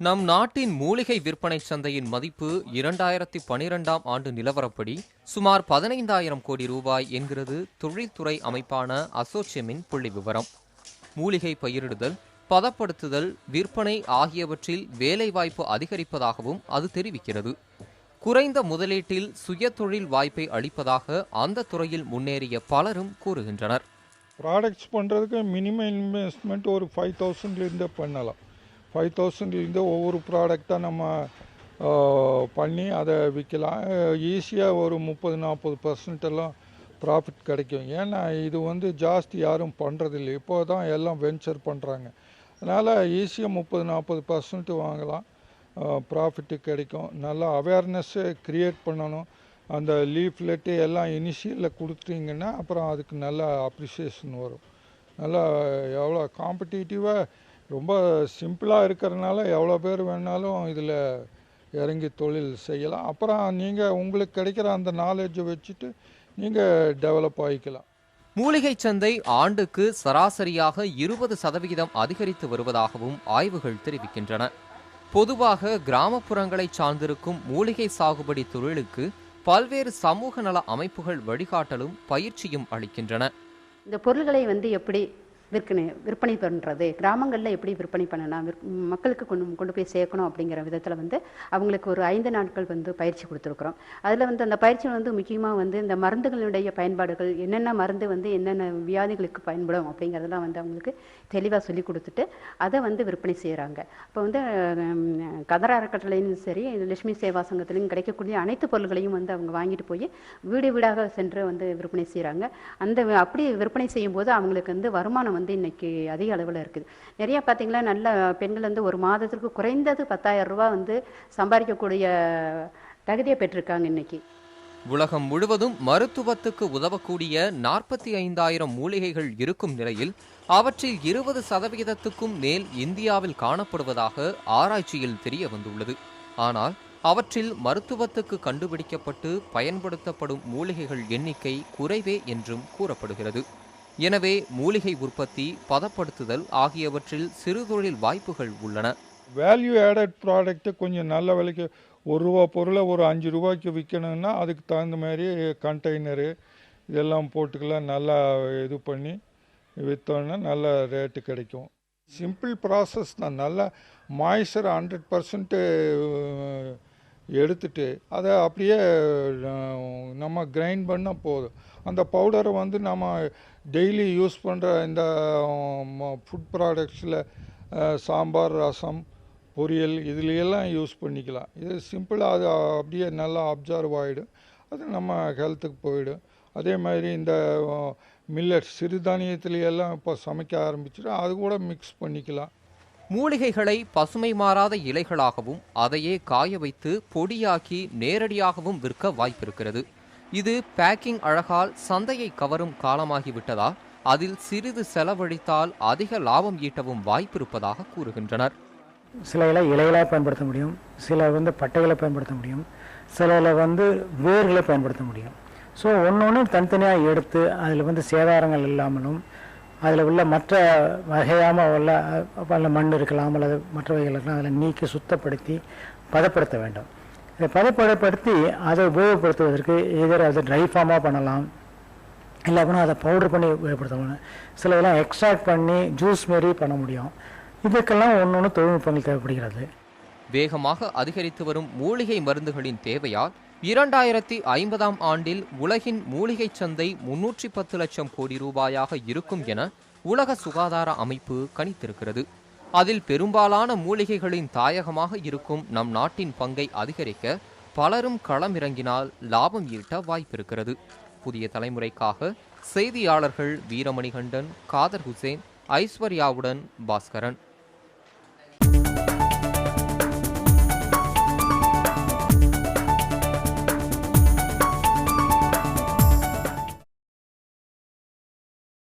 நம் நாட்டின் மூலிகை விற்பனை சந்தையின் மதிப்பு 2012ஆம் ஆண்டு நிலவரப்படி சுமார் 15,000 கோடி ரூபாய் என்கிறது தொழில்துறை அமைப்பான அசோச்செமின் புள்ளி விவரம். மூலிகை பயிரிடுதல், பதப்படுத்துதல், விற்பனை ஆகியவற்றில் வேலைவாய்ப்பு அதிகரிப்பதாகவும் அது தெரிவிக்கிறது. குறைந்த முதலீட்டில் சுய தொழில் வாய்ப்பை அளிப்பதாக அந்த துறையில் முன்னேறிய பலரும் கூறுகின்றனர். ப்ராடக்ட்ஸ் பண்ணுறதுக்கு மினிமம் இன்வெஸ்ட்மெண்ட் ஒரு 5,000 பண்ணலாம். 5,000 ஒவ்வொரு ப்ராடக்டாக நம்ம பண்ணி அதை விற்கலாம். ஈஸியாக ஒரு 30-40% எல்லாம் ப்ராஃபிட் கிடைக்கும். ஏன்னா இது ஜாஸ்தி யாரும் பண்ணுறதில்லை. இப்போ தான் எல்லாம் வெஞ்சர் பண்ணுறாங்க. அதனால் ஈஸியாக 30-40% வாங்கலாம், ப்ராஃபிட்டு கிடைக்கும். நல்லா அவேர்னஸ்ஸு க்ரியேட் பண்ணணும். அந்த லீஃப்லெட்டு எல்லாம் இனிஷியலில் கொடுத்தீங்கன்னா அப்புறம் அதுக்கு நல்ல அப்ரிசியேஷன் வரும். நல்லா எவ்வளோ காம்படிட்டிவாக ரொம்ப சிம்பிளாக இருக்கிறதுனால எவ்வளோ பேர் வேணாலும் இதில் இறங்கி தொழில் செய்யலாம். அப்புறம் நீங்கள் உங்களுக்கு கிடைக்கிற அந்த நாலேஜை வச்சுட்டு நீங்கள் டெவலப் ஆகிக்கலாம். மூலிகை சந்தை ஆண்டுக்கு சராசரியாக 20% அதிகரித்து வருவதாகவும் ஆய்வுகள் தெரிவிக்கின்றன. பொதுவாக கிராமப்புறங்களை சார்ந்திருக்கும் மூலிகை சாகுபடி தொழிலுக்கு பல்வேறு சமூக நல அமைப்புகள் வழிகாட்டலும் பயிற்சியும் அளிக்கின்றன. இந்த பொருள்களை எப்படி விற்பனை பண்ணுறது, கிராமங்களில் எப்படி விற்பனை பண்ணலாம், மக்களுக்கு கொண்டு போய் சேர்க்கணும் அப்படிங்கிற விதத்தில் அவங்களுக்கு ஒரு 5 நாட்கள் பயிற்சி கொடுத்துருக்குறோம். அதில் அந்த பயிற்சி முக்கியமாக இந்த மருந்துகளுடைய பயன்பாடுகள், என்னென்ன மருந்து என்னென்ன வியாதிகளுக்கு பயன்படும் அப்படிங்கிறதெல்லாம் அவங்களுக்கு தெளிவாக சொல்லி கொடுத்துட்டு அதை விற்பனை செய்கிறாங்க. அப்போ கதர் அறக்கட்டளையும் சரி, லட்சுமி சேவா சங்கத்திலையும் கிடைக்கக்கூடிய அனைத்து பொருள்களையும் அவங்க வாங்கிட்டு போய் வீடு வீடாக சென்று விற்பனை செய்கிறாங்க. அப்படி விற்பனை செய்யும் போது அவங்களுக்கு வருமானம் இன்னைக்கு அதிக அளவில் இருக்குது. நிறைய பார்த்தீங்கன்னா நல்ல பெண்கள் ஒரு மாதத்திற்கு குறைந்தது 10,000 ரூபாய் சம்பாதிக்கக்கூடிய தகுதியை பெற்றிருக்காங்க. இன்னைக்கு உலகம் முழுவதும் மருத்துவத்துக்கு உதவக்கூடிய 45,000 மூலிகைகள் இருக்கும் நிலையில் அவற்றில் 20%க்கும் மேல் இந்தியாவில் காணப்படுவதாக ஆராய்ச்சியில் தெரிய வந்துள்ளது. ஆனால் அவற்றில் மருத்துவத்துக்கு கண்டுபிடிக்கப்பட்டு பயன்படுத்தப்படும் மூலிகைகள் எண்ணிக்கை குறைவே என்றும் கூறப்படுகிறது. எனவே மூலிகை உற்பத்தி, பதப்படுத்துதல் ஆகியவற்றில் சிறுதொழில் வாய்ப்புகள் உள்ளன. வேல்யூ ஆடட் ப்ராடக்ட்டு கொஞ்சம் நல்ல விலைக்கு ₹1 பொருளை ஒரு ₹5 விற்கணும்னா அதுக்கு தகுந்த மாதிரி கண்டெய்னரு இதெல்லாம் போட்டுக்கலாம். நல்லா இது பண்ணி விற்றோன்னா நல்ல ரேட்டு கிடைக்கும். சிம்பிள் ப்ராசஸ் தான். நல்லா மாய்ச்சர் 100% எடுத்துட்டு அதை அப்படியே நம்ம கிரைண்ட் பண்ணால் போதும். அந்த பவுடரை நம்ம டெய்லி யூஸ் பண்ணுற இந்த ஃபுட் ப்ராடக்ட்ஸில் சாம்பார், ரசம், பொரியல் இதுலையெல்லாம் யூஸ் பண்ணிக்கலாம். இது சிம்பிளாக அது அப்படியே நல்லா அப்சர்வ் ஆகிடும். அது நம்ம ஹெல்த்துக்கு போயிடும். அதே மாதிரி இந்த மில்லட்ஸ் சிறுதானியத்துலையெல்லாம் இப்போ சமைக்க ஆரம்பிச்சுட்டு அது கூட மிக்ஸ் பண்ணிக்கலாம். மூலிகைகளை பசுமை மாறாத இலைகளாகவும் அதையே காய வைத்து பொடியாக்கி நேரடியாகவும் விற்க வாய்ப்பிருக்கிறது. இது பேக்கிங் அழகால் சந்தையை கவரும் காலமாகிவிட்டதால் அதில் சிறிது செலவழித்தால் அதிக லாபம் ஈட்டவும் வாய்ப்பிருப்பதாக கூறுகின்றனர். சில இலைகளாக பயன்படுத்த முடியும், சில பட்டைகளை பயன்படுத்த முடியும், சில வேர்களை பயன்படுத்த முடியும். ஸோ ஒன்று தனித்தனியாக எடுத்து அதில் சேதாரங்கள் இல்லாமலும் அதில் உள்ள மற்ற வகையான உள்ள மண் இருக்கலாம் அல்லது மற்றவைகள் இருக்கலாம், அதில் நீக்கி சுத்தப்படுத்தி பதப்படுத்த வேண்டும். இதை பதப்படுத்தி அதை உபயோகப்படுத்துவதற்கு எதிராக அதை ட்ரை ஃபார்மாக பண்ணலாம், இல்லை அப்படின்னா அதை பவுடர் பண்ணி உபயோகப்படுத்தணும். சில இதெல்லாம் எக்ஸ்ட்ராக்ட் பண்ணி ஜூஸ் மாரி பண்ண முடியும். இதுக்கெல்லாம் ஒன்று தொழில்நுட்பங்கள் தேவைப்படுகிறது. வேகமாக அதிகரித்து வரும் மூலிகை மருந்துகளின் தேவையால் 2050ஆம் ஆண்டில் உலகின் மூலிகை சந்தை 310 லட்சம் கோடி ரூபாயாக இருக்கும் என உலக சுகாதார அமைப்பு கணித்திருக்கிறது. அதில் பெரும்பாலான மூலிகைகளின் தாயகமாக இருக்கும் நம் நாட்டின் பங்கை அதிகரிக்க பலரும் களமிறங்கினால் லாபம் ஈட்ட வாய்ப்பிருக்கிறது. புதிய தலைமுறைக்காக செய்தியாளர்கள் வீரமணிகண்டன், காதர் ஹுசேன், ஐஸ்வர்யாவுடன் பாஸ்கரன்.